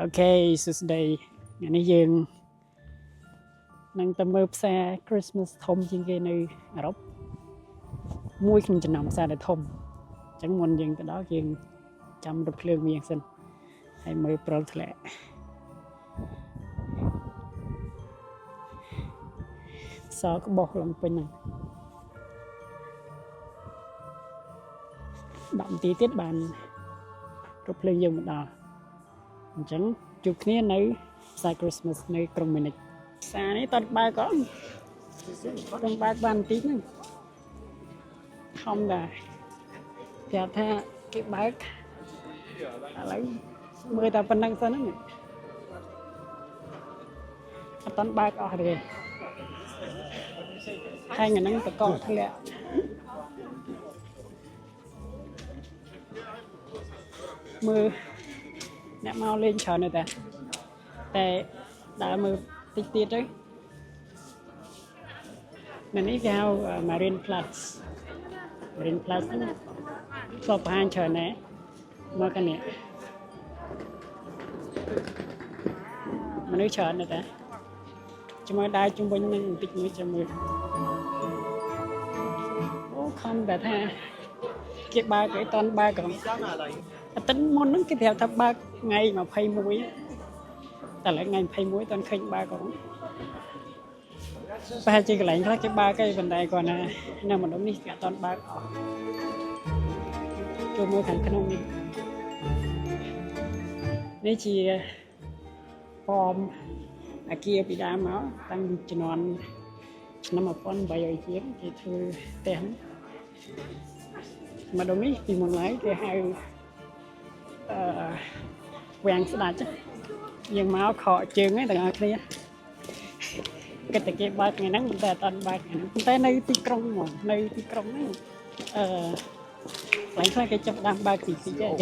អូខេសួស្តីថ្ងៃនេះយើងនឹងទៅមើលផ្សារ Christmas ធំជាងគេនៅអឺរ៉ុបមួយក្នុងចំណោមផ្សារដែលធំអញ្ចឹងមុនយើងទៅដល់យើងចាំរថភ្លើងវាសិនហើយមើលប្រុលធ្លាក់សក្បោះឡើងពេញហ្នឹង10នាទីទៀតបានរថភ្លើងយើងមកដល់អញ្ចឹងជួបគ្នានៅផ្សារ Christmas នៅក្រុងមីនិចផ្សារនេះតើបើកអត់ខ្ញុំបើកបានបន្តិចហ្នឹងធម្មតាគេថាគេបើកឥឡូវមើលតែប៉ុណ្្នឹងសិនហ្នឹងអត់តាន់បើកអស់ទេហើយថ្ងៃហ្នឹងតកកធ្លាក់មើលអ្នកមកលេងច្រើនទេតែដើរមើលតិចទៀតទៅនេះគេហៅ Marine Plus ហ្នឹងក៏បង្ហាញច្រើនដែរមកកានេះមនុស្សច្រើនដែរជាមួយដើរជុំវិញនឹងបន្តិចមួយចាំមើលអូខំតែថាគេបើកឲ្យតន់បើកក៏អាទិត្យមុនហ្នឹងគេប្រាប់ថាបើកថ្ងៃ21តែឡើងថ្ងៃ21តន់ឃើញបើកក៏ប្រហែលជាកន្លែងខ្លះគេបើកឯប៉ុន្តែគាត់ណានៅម្ដុំនេះគេអត់តន់បើកអស់ចូលមើលខាងក្នុងនេះជាប៉មអាគារពីដើមមកតាំងពីជំនាន់ឆ្នាំ1800ជាងគេធ្វើផ្ទះម្ដុំនេះពីមុនឡើយគេហៅវាំងស្ដាច់យើងមកខកជើងហ្នឹងទាំងអស់គ្នាគិតតែគេបើកថ្ងៃហ្នឹងតែអត់តាន់បើកថ្ងៃហ្នឹងតែនៅទីក្រុងហ្មងនៅទីក្រុងហ្នឹងកន្លែងខ្លះគេចាប់ដើមបើកទីទីឯង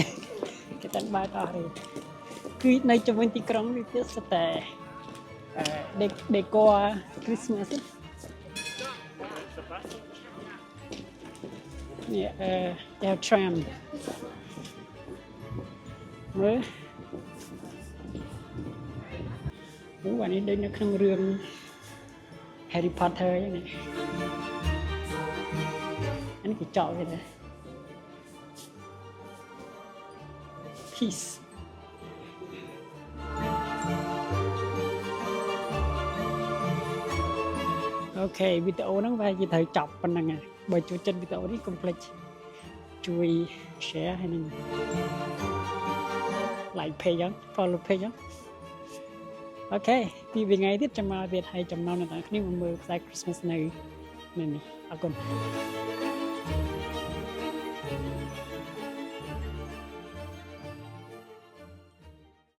គេតាន់បើកអស់ទេគឺនៅជុំវិញទីក្រុងនេះទៀតសុទ្ធតែdécor Christmas នេះtram មើលអានេះដូចនៅក្នុងរឿង Harry Potter ហ្នឹងអានេះគេចោលគេណា Peaceអូខេវីដេអូហ្នឹងវានិយាយត្រូវចប់ប៉ុណ្្នឹងហើយបើចូលចិត្តវីដេអូនេះកុំភ្លេចជួយ share ហើយនឹង like page ហ្នឹង follow page ហ្នឹងអូខេពីថ្ងៃទៀតចាំមកទៀតហើយចំណងអ្នកទាំងគ្នាមកមើលផ្សាយ Christmas នៅនេះអរគុណ